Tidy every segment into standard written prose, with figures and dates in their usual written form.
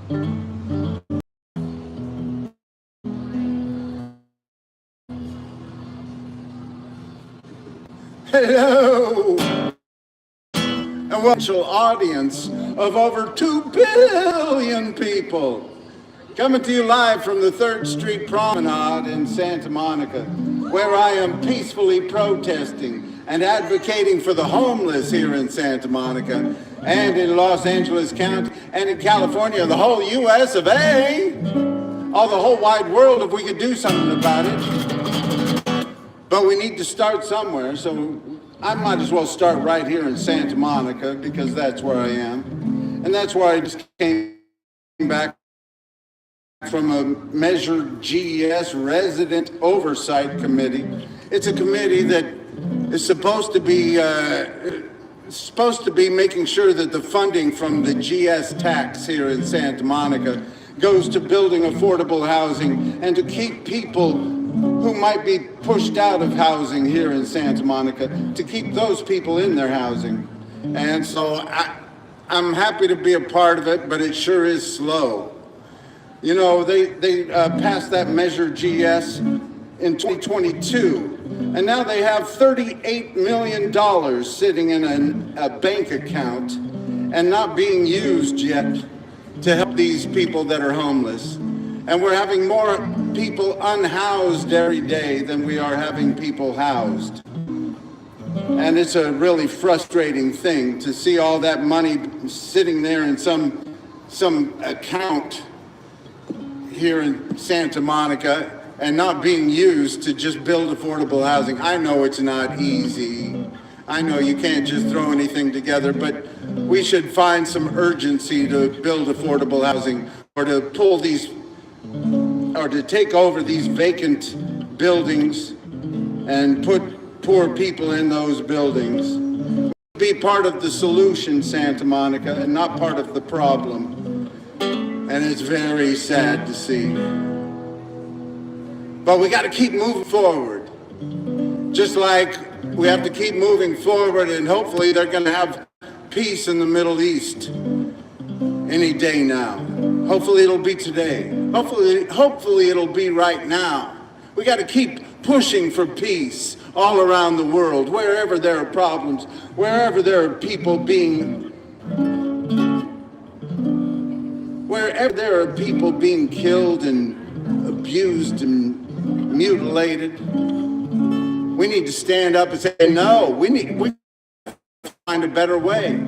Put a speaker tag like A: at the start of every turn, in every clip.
A: Hello, and welcome audience of over 2 billion people, coming to you live from the 3rd Street Promenade in Santa Monica, where I am peacefully protesting and advocating for the homeless here in Santa Monica and in Los Angeles County and in California, the whole US of A, all the whole wide world if we could do something about it. But we need to start somewhere, so I might as well start right here in Santa Monica because that's where I am. And that's where I just came back from a Measure GES Resident Oversight Committee. It's a committee that is supposed to be making sure that the funding from the GS tax here in Santa Monica goes to building affordable housing and to keep people who might be pushed out of housing here in Santa Monica, to keep those people in their housing. And so I'm happy to be a part of it, but it sure is slow. You know, they passed that Measure GS in 2022, and now they have $38 million sitting in a bank account and not being used yet to help these people that are homeless. And we're having more people unhoused every day than we are having people housed. And it's a really frustrating thing to see all that money sitting there in some account here in Santa Monica and not being used to just build affordable housing. I know it's not easy. I know you can't just throw anything together, but we should find some urgency to build affordable housing or to pull these or to take over these vacant buildings and put poor people in those buildings. Be part of the solution, Santa Monica, and not part of the problem. And it's very sad to see. But we got to keep moving forward. Just like we have to keep moving forward, and hopefully they're going to have peace in the Middle East any day now. Hopefully it'll be today. Hopefully it'll be right now. We got to keep pushing for peace all around the world, wherever there are problems, wherever there are people being killed and abused and mutilated. We need to stand up and say, no, we find a better way.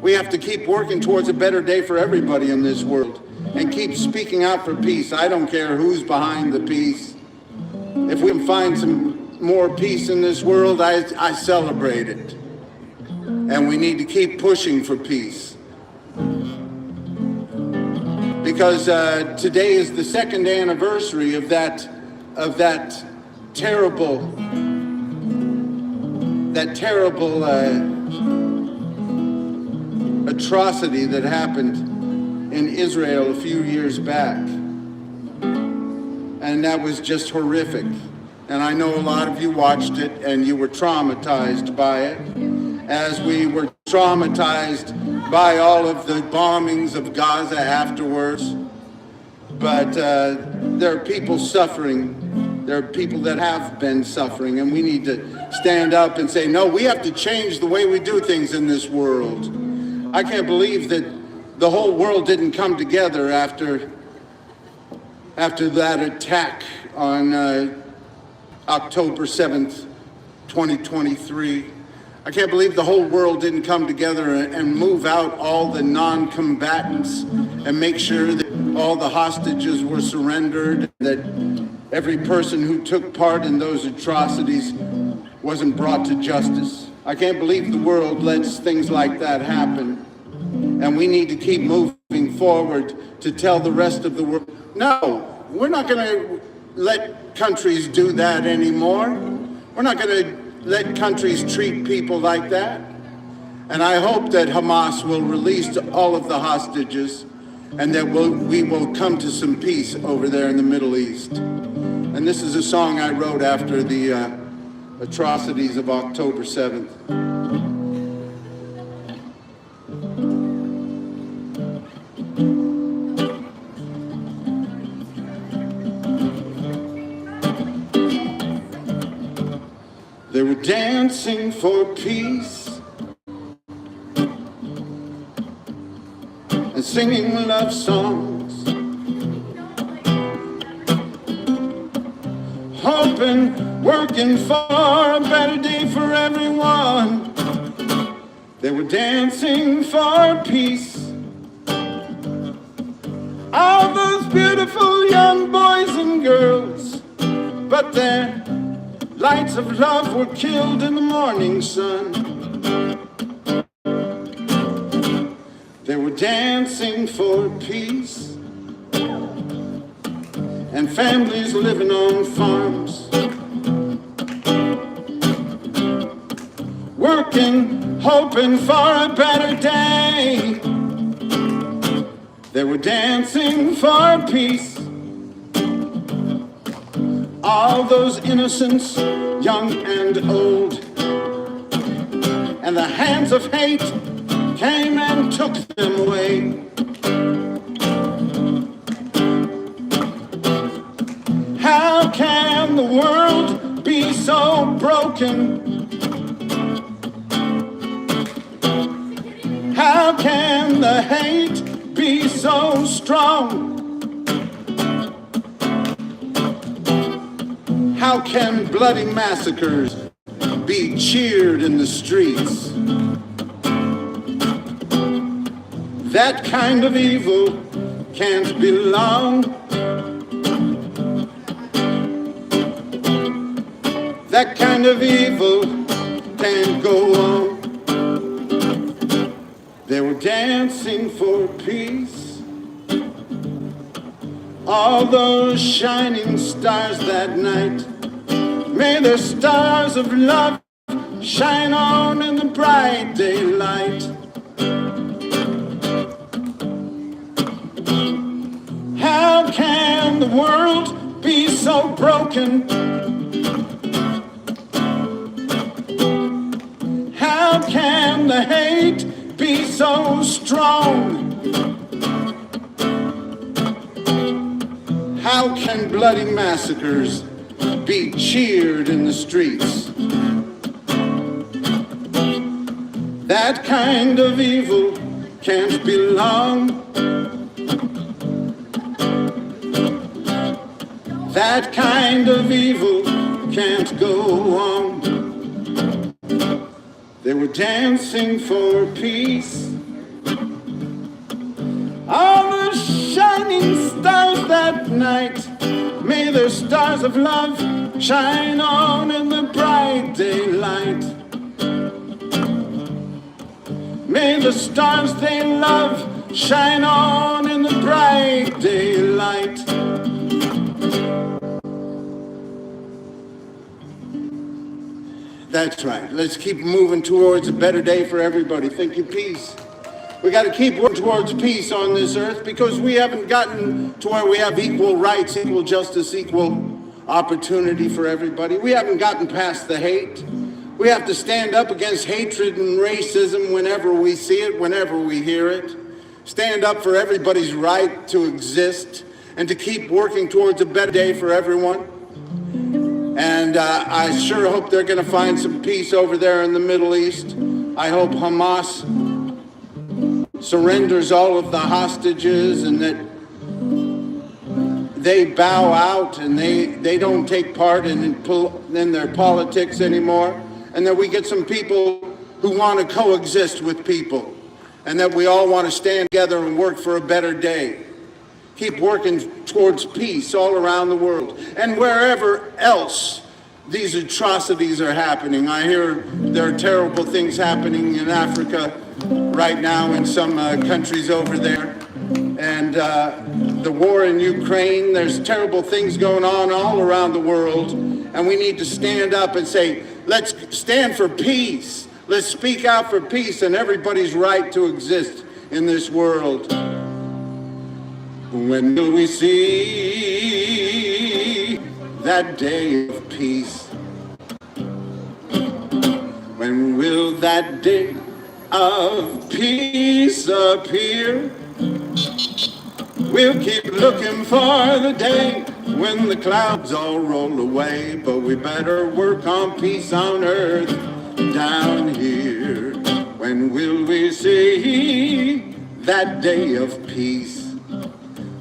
A: We have to keep working towards a better day for everybody in this world and keep speaking out for peace. I don't care who's behind the peace. If we can find some more peace in this world, I celebrate it. And we need to keep pushing for peace. Because today is the 2nd anniversary of that terrible atrocity that happened in Israel a few years back. And that was just horrific. And I know a lot of you watched it and you were traumatized by it, as we were traumatized by all of the bombings of Gaza afterwards. But there are people suffering. There are people that have been suffering, and we need to stand up and say, no, we have to change the way we do things in this world. I can't believe that the whole world didn't come together after that attack on October 7th, 2023. I can't believe the whole world didn't come together and move out all the non-combatants and make sure that all the hostages were surrendered, that every person who took part in those atrocities wasn't brought to justice. I can't believe the world lets things like that happen. And we need to keep moving forward to tell the rest of the world, no, we're not going to let countries do that anymore. We're not going to let countries treat people like that. And I hope that Hamas will release all of the hostages and that we will come to some peace over there in the Middle East. And this is a song I wrote after the atrocities of October 7th. dancing for peace and singing love songs, hoping, working for a better day for everyone. They were dancing for peace. All those beautiful young boys and girls, but their lights of love were killed in the morning sun. They were dancing for peace and families living on farms, working, hoping for a better day. They were dancing for peace. All those innocents, young and old, and the hands of hate came and took them away. How can the world be so broken? How can the hate be so strong? How can bloody massacres be cheered in the streets? That kind of evil can't belong. That kind of evil can't go on. They were dancing for peace. All those shining stars that night, may the stars of love shine on in the bright daylight. How can the world be so broken? How can the hate be so strong? How can bloody massacres be cheered in the streets? That kind of evil can't belong. That kind of evil can't go on. They were dancing for peace. All the shining stars that night, may the stars of love shine on in the bright daylight. May the stars they love shine on in the bright daylight. That's right. Let's keep moving towards a better day for everybody. Think of peace. We got to keep working towards peace on this earth because we haven't gotten to where we have equal rights, equal justice, equal opportunity for everybody. We haven't gotten past the hate. We have to stand up against hatred and racism whenever we see it, whenever we hear it. Stand up for everybody's right to exist and to keep working towards a better day for everyone. And I sure hope they're going to find some peace over there in the Middle East. I hope Hamas surrenders all of the hostages and that they bow out and they don't take part in their politics anymore, and that we get some people who want to coexist with people, and that we all want to stand together and work for a better day. Keep working towards peace all around the world and wherever else these atrocities are happening. I hear there are terrible things happening in Africa right now in some countries over there. And the war in Ukraine, there's terrible things going on all around the world. And we need to stand up and say, let's stand for peace. Let's speak out for peace and everybody's right to exist in this world. When will we see that day of peace? When will that day of peace appear? We'll keep looking for the day when the clouds all roll away. But we better work on peace on earth down here. When will we see that day of peace?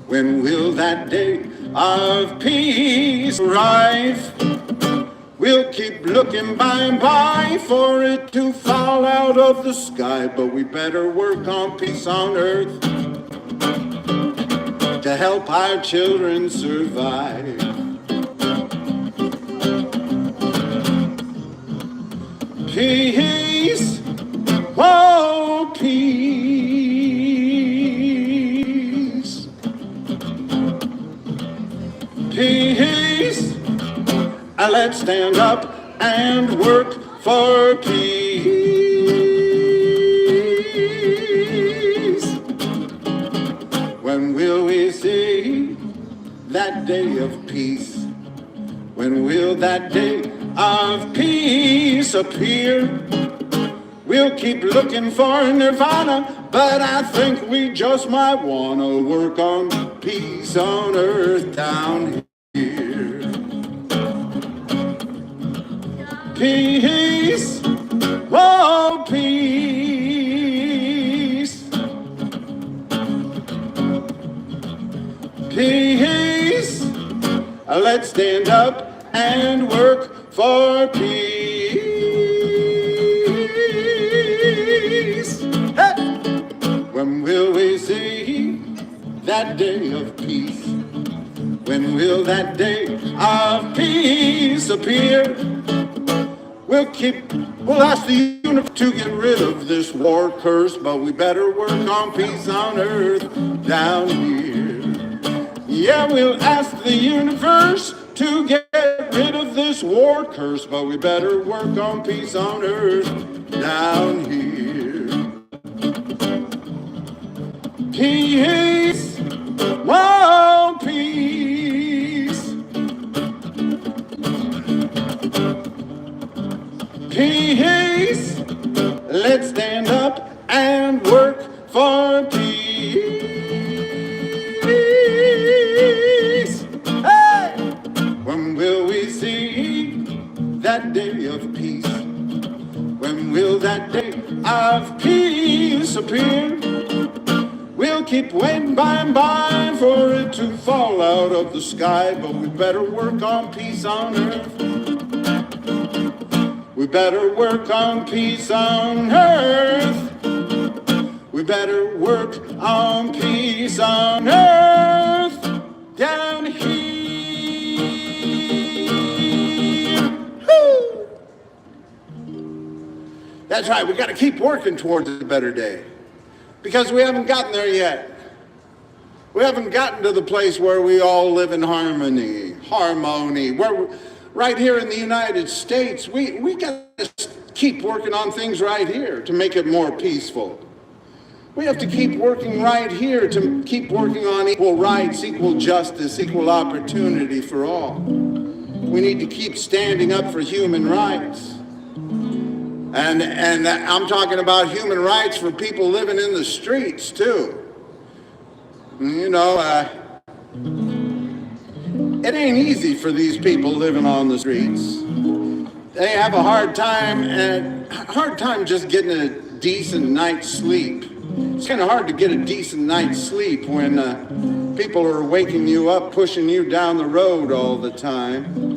A: When will that day of peace arrive? We'll keep looking by and by for it to fall out of the sky. But we better work on peace on earth to help our children survive. Peace, oh peace. Peace, let's stand up and work for peace. When will we see that day of peace? When will that day of peace appear? We'll keep looking for nirvana, but I think we just might want to work on peace on earth down here. Peace, oh peace. Peace, let's stand up and work for peace. Hey! When will we see that day of peace? When will that day of peace appear? We'll ask the universe to get rid of this war curse, but we better work on peace on earth down here. Yeah, we'll ask the universe to get rid of this war curse, but we better work on peace on earth down here. Peace, oh peace. Peace, let's stand up and work for peace. Hey! When will we see that day of peace? When will that day of peace appear? We'll keep waiting by and by for it to fall out of the sky, but we better work on peace on earth. We better work on peace on earth. We better work on peace on earth down here. Woo! That's right, we got to keep working towards a better day because we haven't gotten there yet. We haven't gotten to the place where we all live in harmony. Right here in the United States, we got to keep working on things right here to make it more peaceful. We have to keep working right here to keep working on equal rights, equal justice, equal opportunity for all. We need to keep standing up for human rights. And I'm talking about human rights for people living in the streets, too. You know, it ain't easy for these people living on the streets. They have a hard time just getting a decent night's sleep. It's kind of hard to get a decent night's sleep when people are waking you up, pushing you down the road all the time.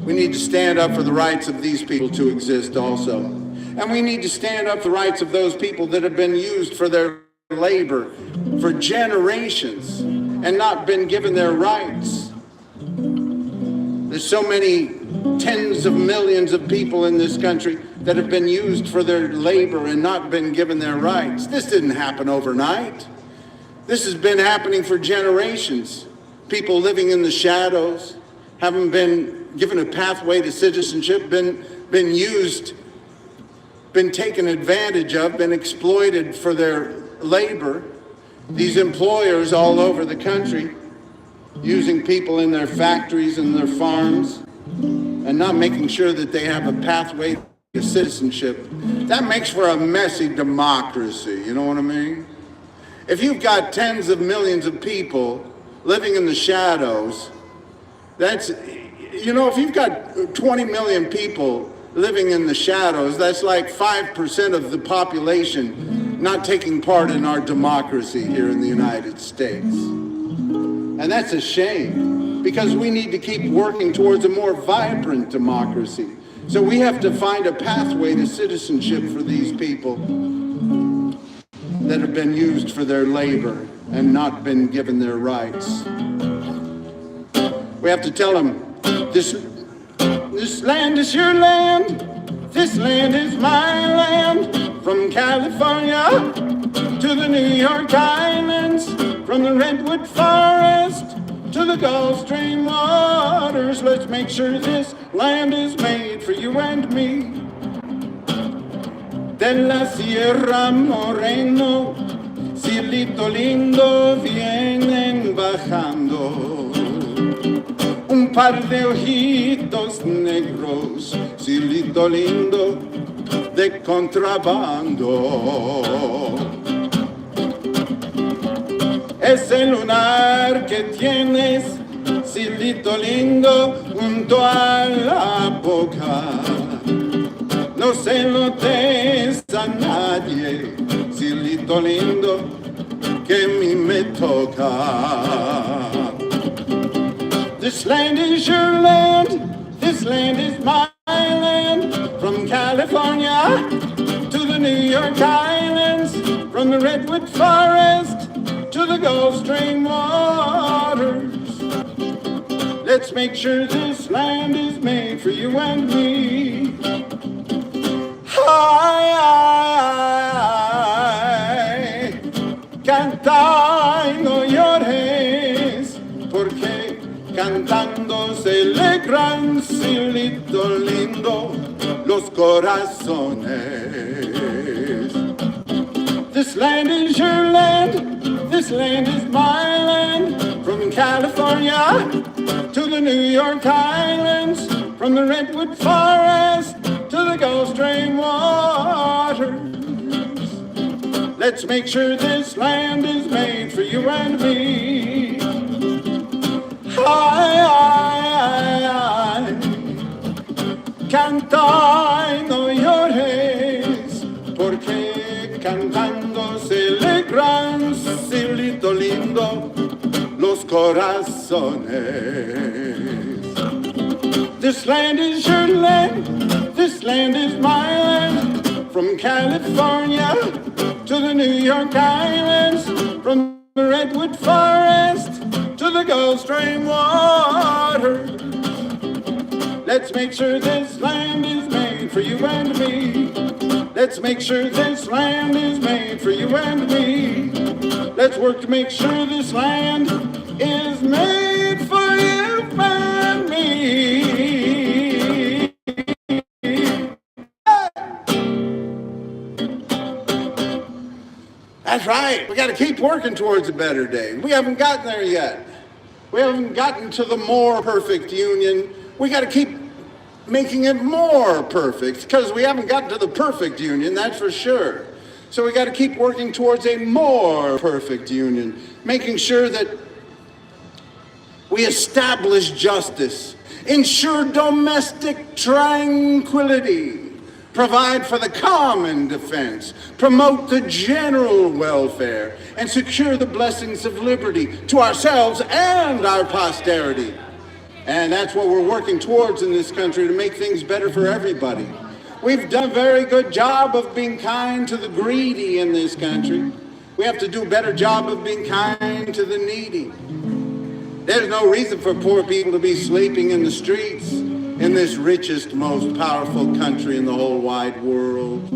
A: We need to stand up for the rights of these people to exist also. And we need to stand up for the rights of those people that have been used for their labor for generations and not been given their rights. There's so many tens of millions of people in this country that have been used for their labor and not been given their rights. This didn't happen overnight. This has been happening for generations. People living in the shadows, haven't been given a pathway to citizenship, been used, been taken advantage of, been exploited for their labor. These employers all over the country using people in their factories and their farms and not making sure that they have a pathway to citizenship. That makes for a messy democracy, you know what I mean? If you've got tens of millions of people living in the shadows. That's, you know, if you've got 20 million people living in the shadows, that's like 5% of the population not taking part in our democracy here in the United States. And that's a shame, because we need to keep working towards a more vibrant democracy. So we have to find a pathway to citizenship for these people that have been used for their labor and not been given their rights. We have to tell them, this land is your land, this land is my land, from California to the New York Islands, from the Redwood Forest to the Gulf Stream waters. Let's make sure this land is made for you and me. De la Sierra Moreno, cielito lindo, vienen bajando un par de ojitos negros, cielito lindo de contrabando. Ese lunar que tienes, cielito lindo, junto a la boca, no se lo des a nadie, cielito lindo, que a mí me toca. This land is your land, this land is my land, from California to the New York Islands, from the Redwood Forest to the Gulf Stream waters. Let's make sure this land is made for you and me. Ay, canta y no llores, porque cantando se alegran, cielito lindo, los corazones. This land is your land, this land is my land, from California to the New York Islands, from the Redwood Forest to the Gulf Stream waters. Let's make sure this land is made for you and me. Ay, ay, ay, canta y no llores, porque cantando se alegran, cielito lindo, los corazones. This land is your land, this land is my land, from California to the New York Islands, from the Redwood Forest to the Gulf Stream water. Let's make sure this land is made for you and me. Let's make sure this land is made for you and me. Let's work to make sure this land is made for you and me. That's right. We got to keep working towards a better day. We haven't gotten there yet. We haven't gotten to the more perfect union. We got to keep making it more perfect, because we haven't gotten to the perfect union, that's for sure. So we got to keep working towards a more perfect union, making sure that we establish justice, ensure domestic tranquility, provide for the common defense, promote the general welfare, and secure the blessings of liberty to ourselves and our posterity. And that's what we're working towards in this country, to make things better for everybody. We've done a very good job of being kind to the greedy in this country. We have to do a better job of being kind to the needy. There's no reason for poor people to be sleeping in the streets in this richest, most powerful country in the whole wide world.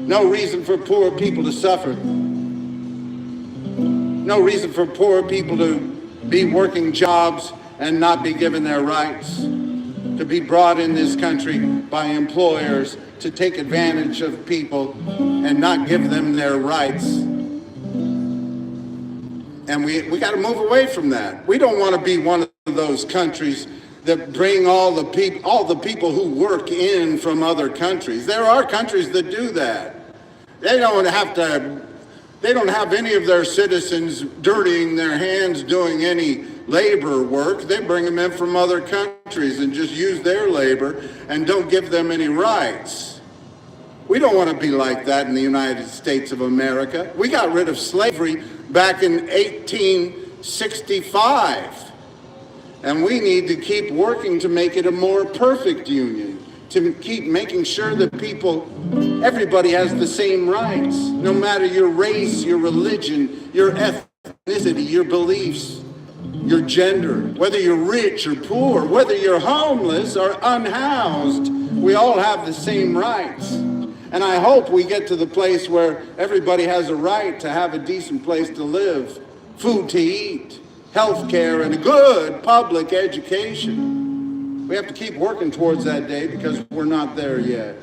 A: No reason for poor people to suffer. No reason for poor people to be working jobs and not be given their rights, to be brought in this country by employers to take advantage of people and not give them their rights. And we got to move away from that. We don't want to be one of those countries that bring all the people who work in from other countries. There are countries that do that. They don't have to They don't have any of their citizens dirtying their hands doing any labor work. They bring them in from other countries and just use their labor and don't give them any rights. We don't want to be like that in the United States of America. We got rid of slavery back in 1865. And we need to keep working to make it a more perfect union, to keep making sure that everybody has the same rights, no matter your race, your religion, your ethnicity, your beliefs, your gender, whether you're rich or poor, whether you're homeless or unhoused, we all have the same rights. And I hope we get to the place where everybody has a right to have a decent place to live, food to eat, health care, and a good public education. We have to keep working towards that day because we're not there yet.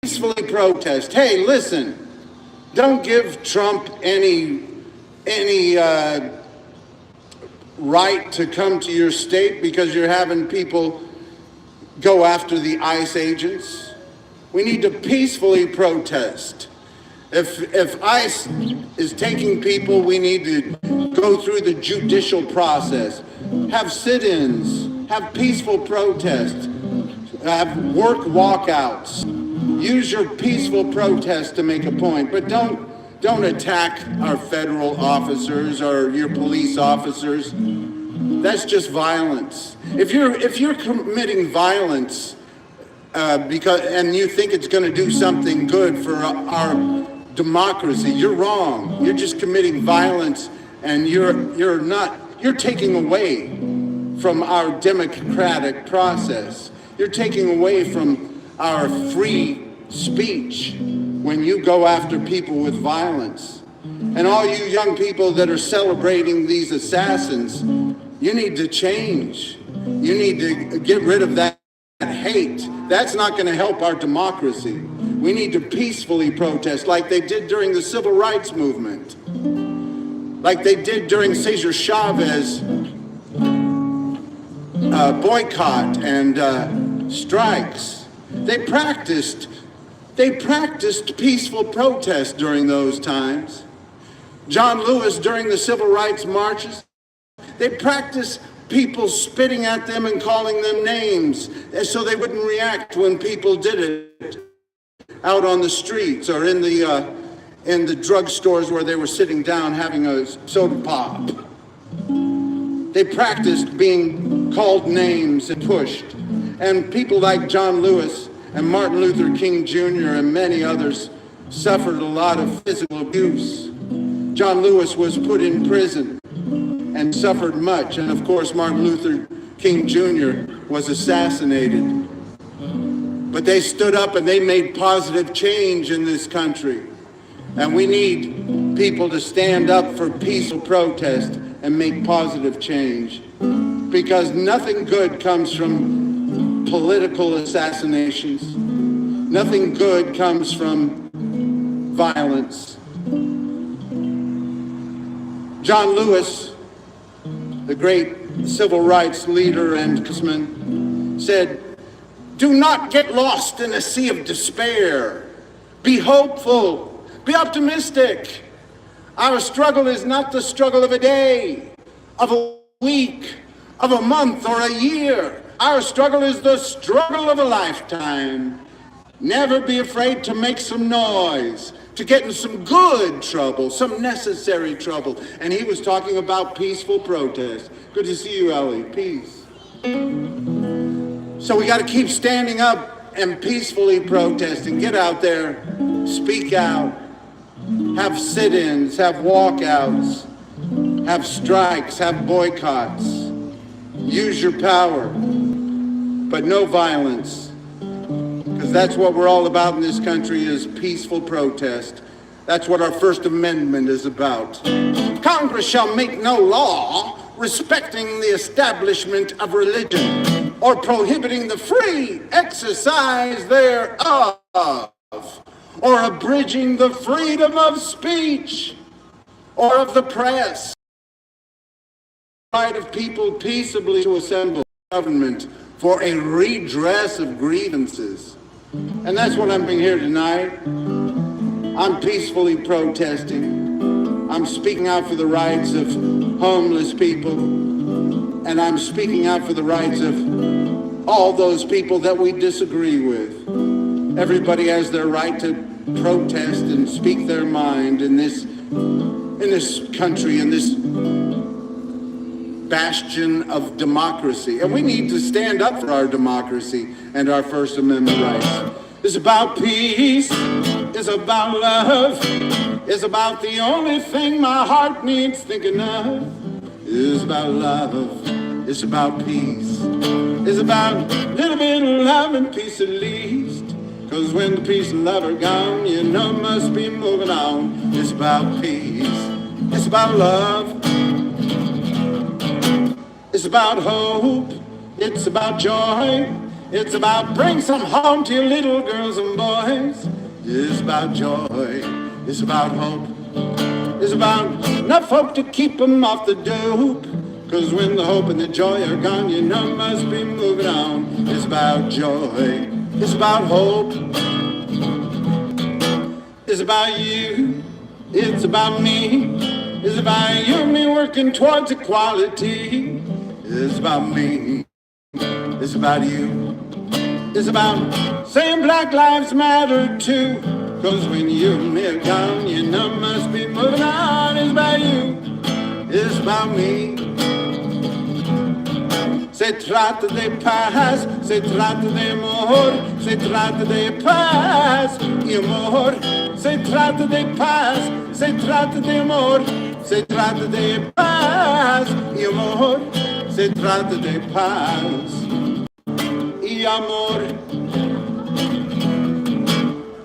A: Peacefully protest. Hey, listen, don't give Trump any right to come to your state because you're having people go after the ICE agents. We need to peacefully protest. If ICE is taking people, we need to go through the judicial process, have sit-ins, have peaceful protests, have work walkouts. Use your peaceful protest to make a point, but don't attack our federal officers or your police officers. That's just violence. If you're committing violence and you think it's going to do something good for our democracy, you're wrong. You're just committing violence, and you're taking away from our democratic process. You're taking away from our free speech when you go after people with violence. And all you young people that are celebrating these assassins, you need to change. You need to get rid of that hate. That's not going to help our democracy. We need to peacefully protest like they did during the civil rights movement, like they did during Cesar Chavez boycott and strikes. They practiced peaceful protest during those times. John Lewis during the civil rights marches, they practiced people spitting at them and calling them names so they wouldn't react when people did it out on the streets or in the drugstores where they were sitting down having a soda pop. They practiced being called names and pushed. And people like John Lewis and Martin Luther King Jr. and many others suffered a lot of physical abuse. John Lewis was put in prison and suffered much. And of course, Martin Luther King Jr. was assassinated. But they stood up and they made positive change in this country. And we need people to stand up for peaceful protest and make positive change. Because nothing good comes from political assassinations. Nothing good comes from violence. John Lewis, the great civil rights leader and congressman, said, "Do not get lost in a sea of despair. Be hopeful. Be optimistic. Our struggle is not the struggle of a day, of a week, of a month, or a year. Our struggle is the struggle of a lifetime. Never be afraid to make some noise, to get in some good trouble, some necessary trouble." And he was talking about peaceful protest. Good to see you, Ellie. Peace. So we got to keep standing up and peacefully protesting. Get out there, speak out, have sit-ins, have walkouts, have strikes, have boycotts. Use your power, but no violence. Because that's what we're all about in this country, is peaceful protest. That's what our First Amendment is about. Congress shall make no law respecting the establishment of religion or prohibiting the free exercise thereof or abridging the freedom of speech or of the press. Right of people peaceably to assemble government for a redress of grievances. And that's what I'm doing here tonight. I'm peacefully protesting. I'm speaking out for the rights of homeless people. And I'm speaking out for the rights of all those people that we disagree with. Everybody has their right to protest and speak their mind in this country, in this bastion of democracy. And we need to stand up for our democracy and our First Amendment rights. It's about peace. It's about love. It's about the only thing my heart needs thinking of. It's about love. It's about peace. It's about a little bit of love and peace at least. Cause when the peace and love are gone, you know must be moving on. It's about peace. It's about love. It's about hope. It's about joy. It's about bring some home to your little girls and boys. It's about joy. It's about hope. It's about enough hope to keep them off the dope. Cause when the hope and the joy are gone, you know must be moving on. It's about joy. It's about hope. It's about you. It's about me. It's about you and me working towards equality. It's about me. It's about you. It's about saying Black Lives Matter too. Cause when you and me are gone, you know must be moving on. It's about you. It's about me. Se trata de paz, se trata de amor, se trata de paz y amor. Se trata de paz, se trata de amor, se trata de paz y amor. Se trata de paz y amor.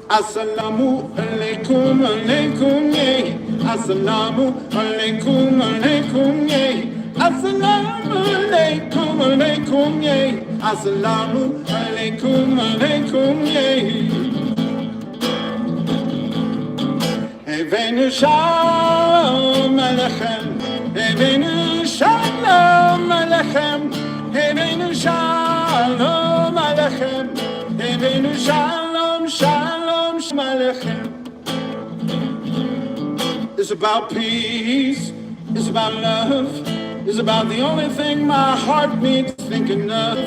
A: Assalamu alaikum, alaikum, yeah. Assalamu alaikum, alaikum, yeah. Assalamu alaikum, alaikum, yeah. Assalamu alaikum, alaikum, yeah. Evenu shalom alechem, evenu shalom alechem, evenu shalom alechem, evenu shalom, shalom alechem. It's about peace, it's about love. It's about the only thing my heart needs thinking of.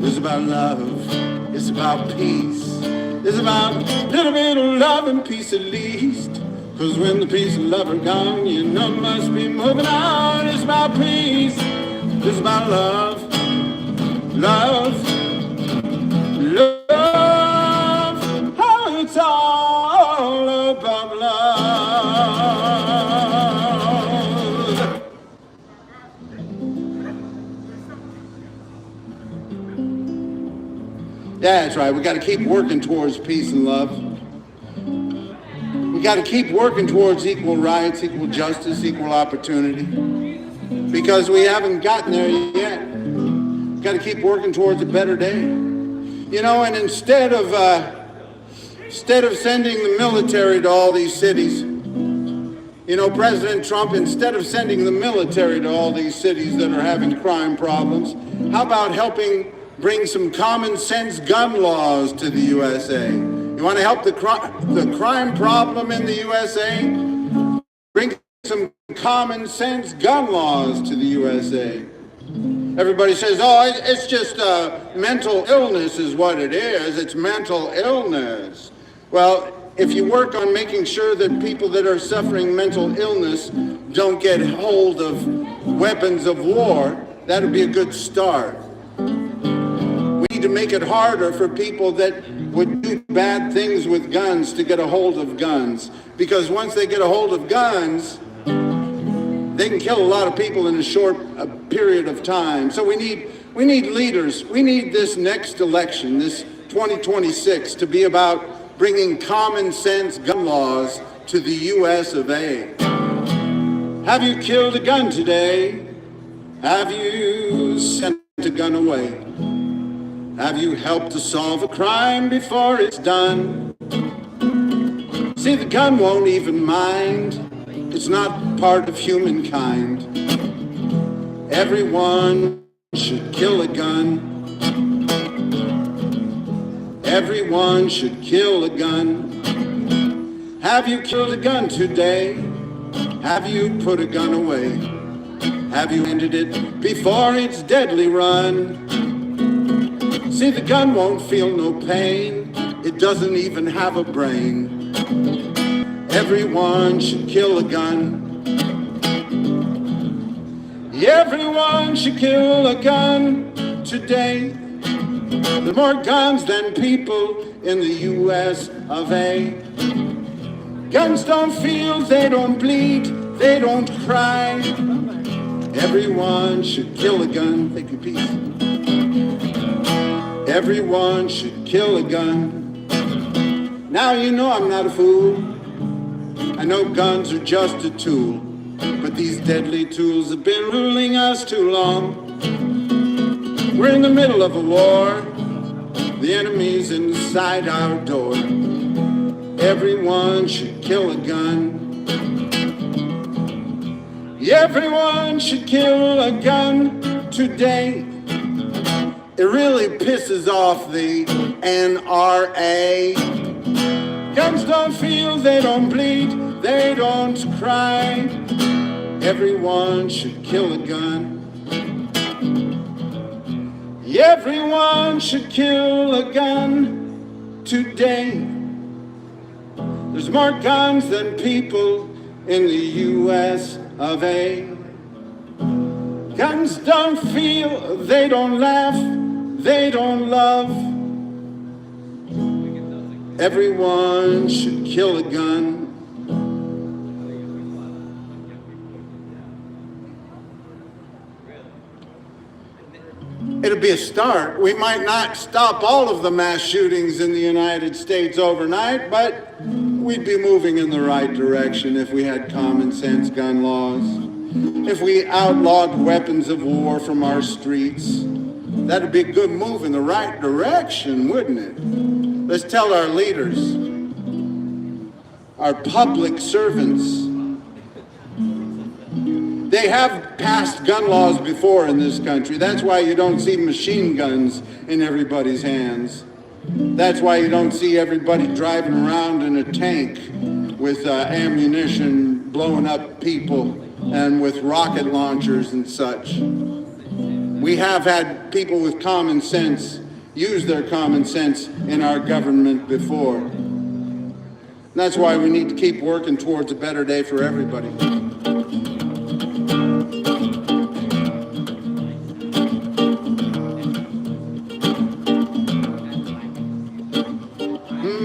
A: It's about love. It's about peace. It's about a little bit of love and peace at least. Cause when the peace and love are gone, you know must be moving on. It's about peace. It's about love. Love. Love. Oh, it's all about love. Yeah, that's right. We got to keep working towards peace and love. We got to keep working towards equal rights, equal justice, equal opportunity. Because we haven't gotten there yet. We got to keep working towards a better day. You know, and instead of sending the military to all these cities, you know, President Trump, instead of sending the military to all these cities that are having crime problems, how about helping bring some common sense gun laws to the USA? You want to help the crime problem in the USA? Bring some common sense gun laws to the USA. Everybody says, oh, it's just mental illness is what it is. It's mental illness. Well, if you work on making sure that people that are suffering mental illness don't get hold of weapons of war, that would be a good start. We need to make it harder for people that would do bad things with guns to get a hold of guns. Because once they get a hold of guns, they can kill a lot of people in a short period of time. So we need leaders. We need this next election, this 2026, to be about bringing common sense gun laws to the US of A. Have you killed a gun today? Have you sent a gun away? Have you helped to solve a crime before it's done? See, the gun won't even mind. It's not part of humankind. Everyone should kill a gun. Everyone should kill a gun. Have you killed a gun today? Have you put a gun away? Have you ended it before its deadly run? See, the gun won't feel no pain. It doesn't even have a brain. Everyone should kill a gun. Everyone should kill a gun today. There are more guns than people in the US of A. Guns don't feel, they don't bleed, they don't cry. Everyone should kill a gun. Thank you, peace. Everyone should kill a gun. Now you know I'm not a fool. I know guns are just a tool, but these deadly tools have been ruling us too long. We're in the middle of a war. The enemy's inside our door. Everyone should kill a gun. Everyone should kill a gun today. It really pisses off the NRA. Guns don't feel, they don't bleed, they don't cry. Everyone should kill a gun. Everyone should kill a gun today. There's more guns than people in the US of A. Guns don't feel, they don't laugh, they don't love. Everyone should kill a gun. It'll be a start. We might not stop all of the mass shootings in the United States overnight, but we'd be moving in the right direction if we had common sense gun laws. If we outlawed weapons of war from our streets, that'd be a good move in the right direction, wouldn't it? Let's tell our leaders, our public servants. They have passed gun laws before in this country. That's why you don't see machine guns in everybody's hands. That's why you don't see everybody driving around in a tank with ammunition, blowing up people, and with rocket launchers and such. We have had people with common sense use their common sense in our government before. That's why we need to keep working towards a better day for everybody.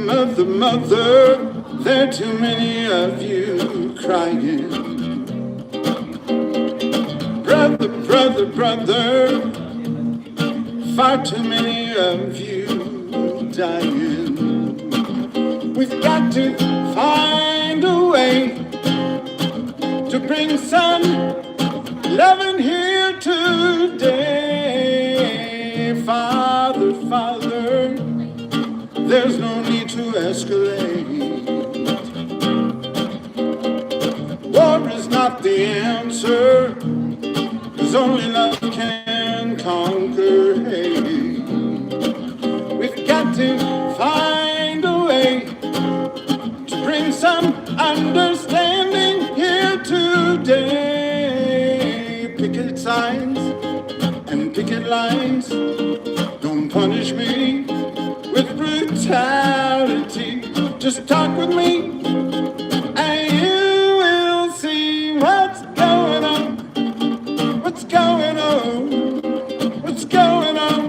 A: Mother, mother, there are too many of you crying. Brother, brother, brother, far too many of you dying. We've got to find a way to bring some loving here today. Father, Father, there's no need to escalate. War is not the answer, 'cause only love can conquer hate. We've got to find a way to bring some understanding here today. Picket signs and picket lines don't punish me with brutality. Just talk with me and you will see what's going on. What's going on? What's going on?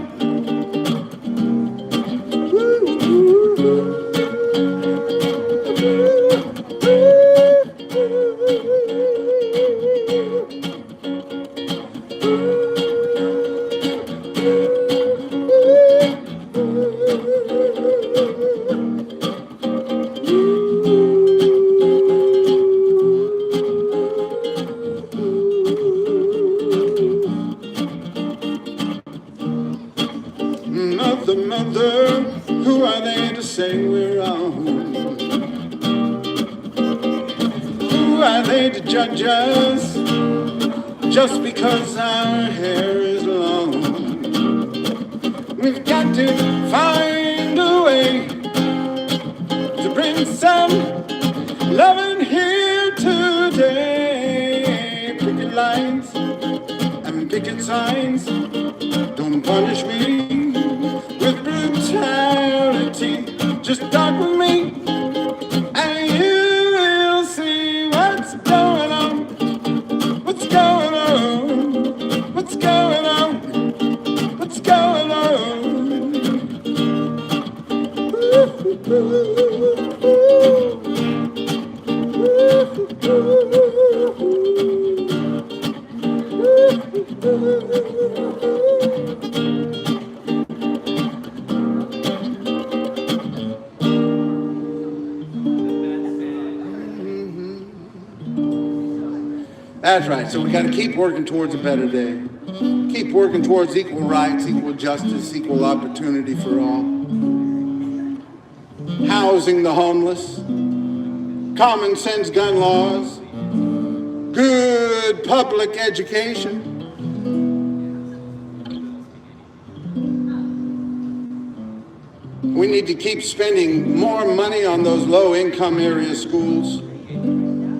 A: Mother, mother, who are they to say we're wrong? Who are they to judge us just because our hair is long? We've got to find a way way to bring some loving here today. Picket lines and picket signs don't punish me with brutality. Just talk with me and you will see what's going on. What's going on? What's going on? What's going on? That's right. So we got to keep working towards a better day. Keep working towards equal rights, equal justice, equal opportunity for all. Housing the homeless, common sense gun laws, good public education. We need to keep spending more money on those low-income area schools,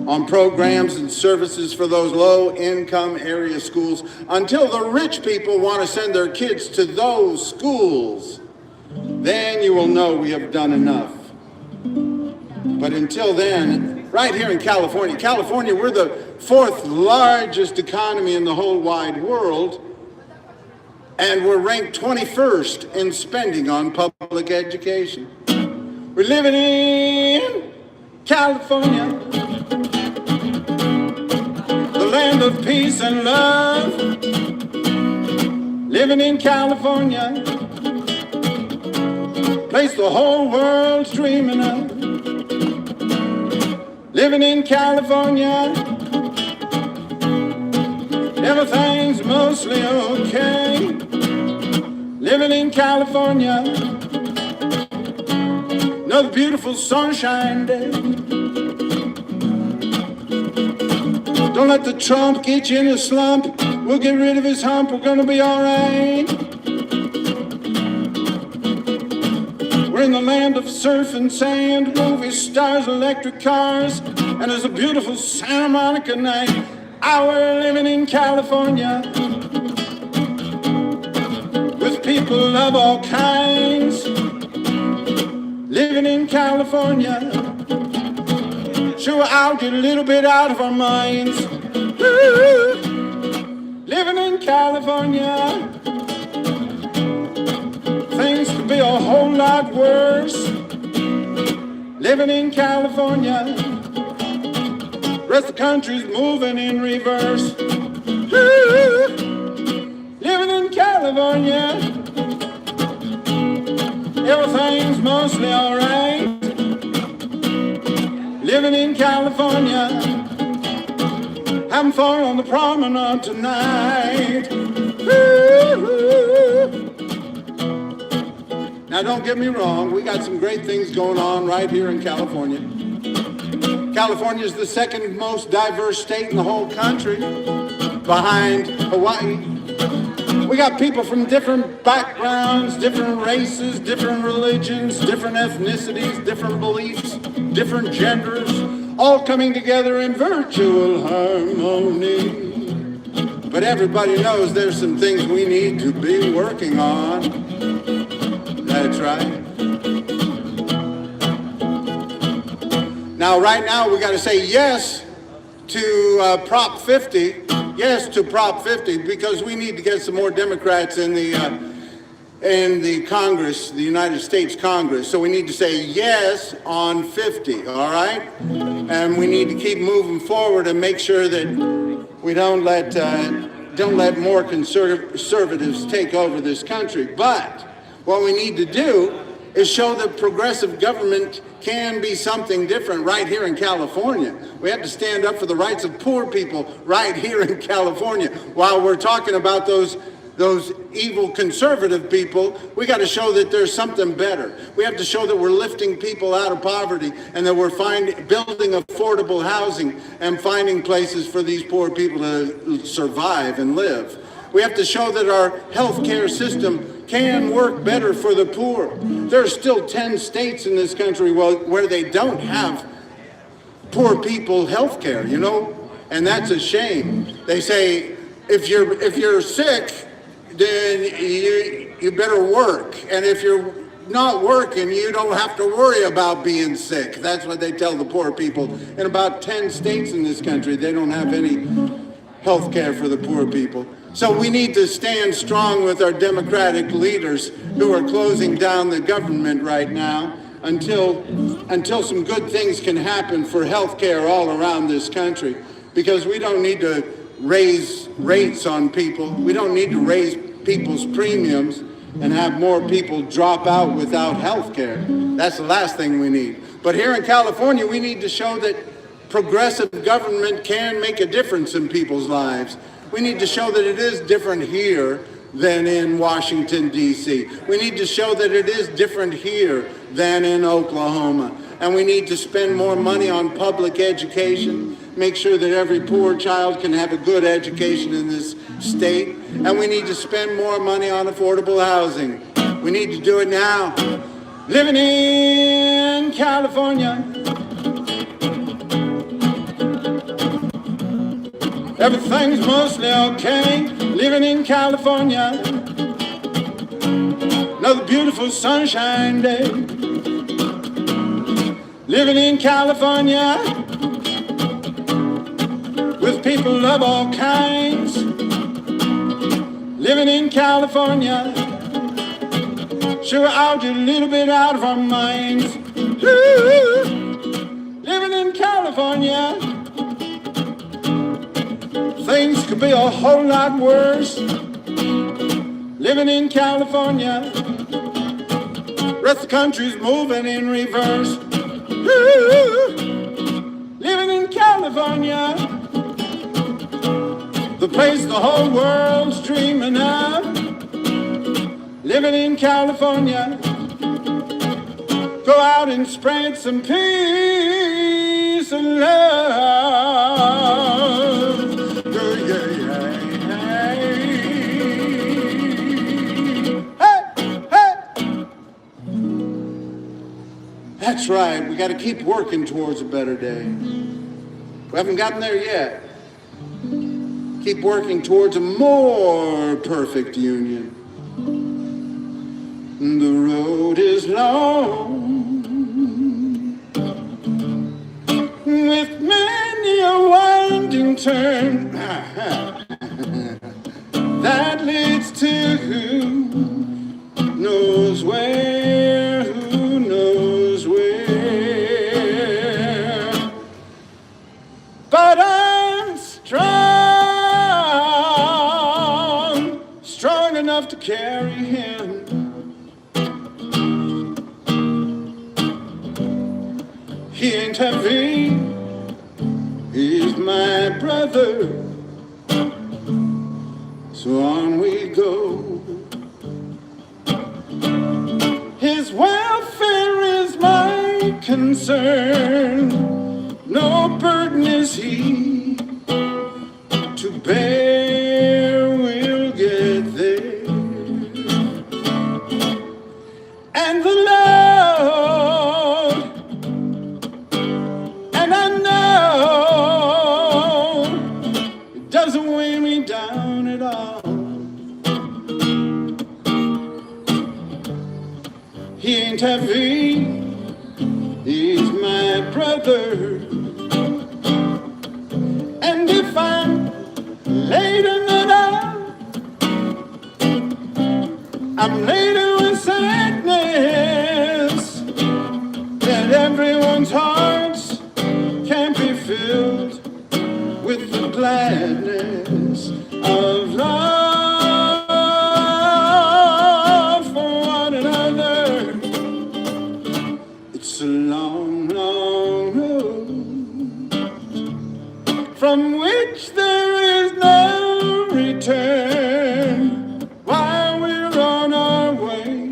A: on programs and services for those low-income area schools, until the rich people want to send their kids to those schools. Then you will know we have done enough. But until then, right here in California, we're the fourth largest economy in the whole wide world, and we're ranked 21st in spending on public education. We're living in California, the land of peace and love. Living in California, place the whole world's dreaming of. Living in California, everything's mostly okay. Living in California, another beautiful sunshine day. Don't let the Trump get you in a slump. We'll get rid of his hump, we're gonna be all right. We're in the land of surf and sand, movie stars, electric cars, and there's a beautiful Santa Monica night. We're living in California, with people of all kinds. Living in California, sure I'll get a little bit out of our minds. Ooh, living in California, things could be a whole lot worse. Living in California, rest of the country's moving in reverse. Ooh, living in California, everything's mostly alright. Living in California, having fun on the promenade tonight. Ooh. Now don't get me wrong, we got some great things going on right here in California. California is the second most diverse state in the whole country, behind Hawaii. We got people from different backgrounds, different races, different religions, different ethnicities, different beliefs, different genders, all coming together in virtual harmony. But everybody knows there's some things we need to be working on. That's right. Now, right now, we got to say yes to Prop 50. Yes to Prop 50, because we need to get some more Democrats in the Congress, the United States Congress. So we need to say yes on 50, all right? And we need to keep moving forward and make sure that we don't let more conservatives take over this country. But what we need to do is show that progressive government can be something different right here in California. We have to stand up for the rights of poor people right here in California. While we're talking about those evil conservative people, we got to show that there's something better. We have to show that we're lifting people out of poverty and that we're building affordable housing and finding places for these poor people to survive and live. We have to show that our health care system can work better for the poor. There are still 10 states in this country where they don't have poor people health care, you know, and that's a shame. They say if you're sick, then you better work, and if you're not working, you don't have to worry about being sick. That's what they tell the poor people. In about 10 states in this country, they don't have any health care for the poor people. So we need to stand strong with our Democratic leaders who are closing down the government right now until some good things can happen for health care all around this country. Because we don't need to raise rates on people. We don't need to raise people's premiums and have more people drop out without health care. That's the last thing we need. But here in California, we need to show that progressive government can make a difference in people's lives. We need to show that it is different here than in Washington, D.C. We need to show that it is different here than in Oklahoma. And we need to spend more money on public education, make sure that every poor child can have a good education in this state. And we need to spend more money on affordable housing. We need to do it now. Living in California, everything's mostly okay. Living in California, another beautiful sunshine day. Living in California, with people of all kinds. Living in California, sure out a little bit out of our minds. Ooh, living in California, things could be a whole lot worse. Living in California, rest of the country's moving in reverse. Ooh, living in California, the place the whole world's dreaming of. Living in California, go out and spread some peace and love. That's right, we got to keep working towards a better day. We haven't gotten there yet. Keep working towards a more perfect union. The road is long, with many a winding turn that leads to who knows where, who knows where. But I'm strong enough to carry him. He ain't heavy, he's my brother. So on we go. His welfare is my concern. No burden is he to bear, we'll get there. And the Lord, and I know it doesn't weigh me down at all. He ain't heavy, he's my brother. And if I'm laden enough, I'm laden with sadness, that everyone's hearts can't be filled with the gladness of love for one another. It's a long, long road from which there is no return, while we're on our way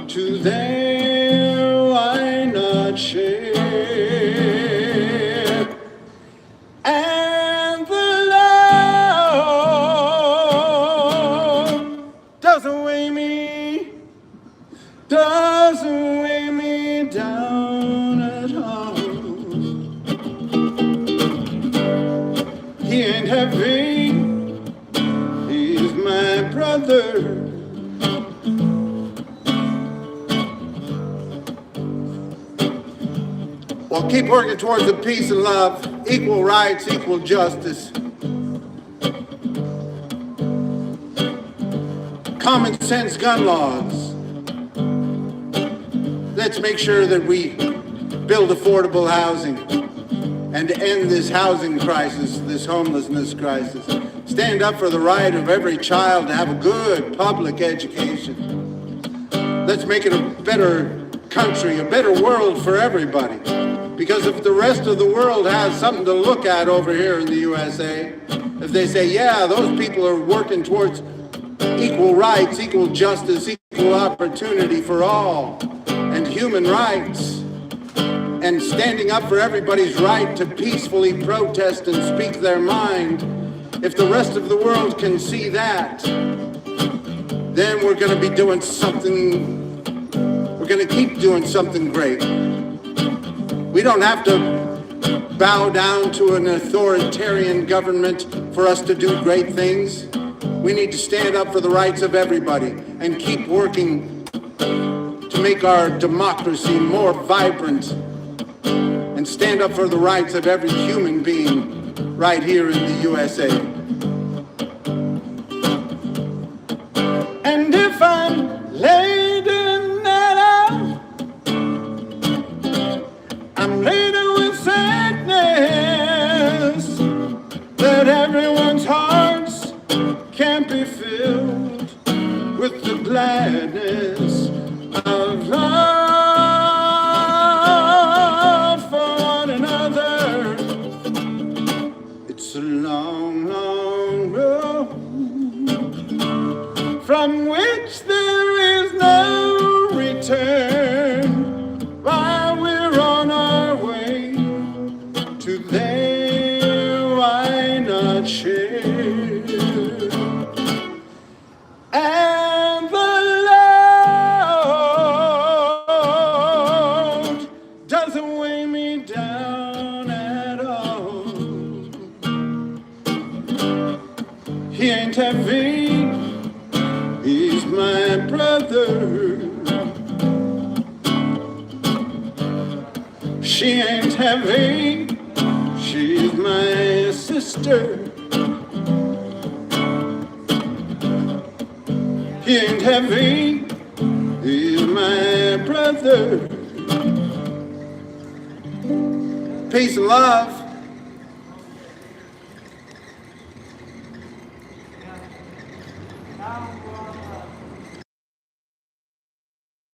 A: to there, why not share? And the love doesn't weigh me ain't heavy, he's my brother. Well, keep working towards the peace and love, equal rights, equal justice. Common sense gun laws. Let's make sure that we build affordable housing and end this housing crisis, this homelessness crisis. Stand up for the right of every child to have a good public education. Let's make it a better country, a better world for everybody. Because if the rest of the world has something to look at over here in the USA, if they say, yeah, those people are working towards equal rights, equal justice, equal opportunity for all, and human rights, and standing up for everybody's right to peacefully protest and speak their mind, if the rest of the world can see that, then we're going to be doing something, we're going to keep doing something great. We don't have to bow down to an authoritarian government for us to do great things. We need to stand up for the rights of everybody and keep working to make our democracy more vibrant and stand up for the rights of every human being right here in the USA. And if I'm laden that I'm laden with sadness that everyone's hearts can't be filled with the gladness of love for one another. It's a long, long road from which there is no return while we're on our way to there. Why not share? And the Lord doesn't weigh me down at all. He ain't heavy, he's my brother. She ain't heavy, she's my sister. He ain't heavy, he's my brother. Peace and love.
B: Now,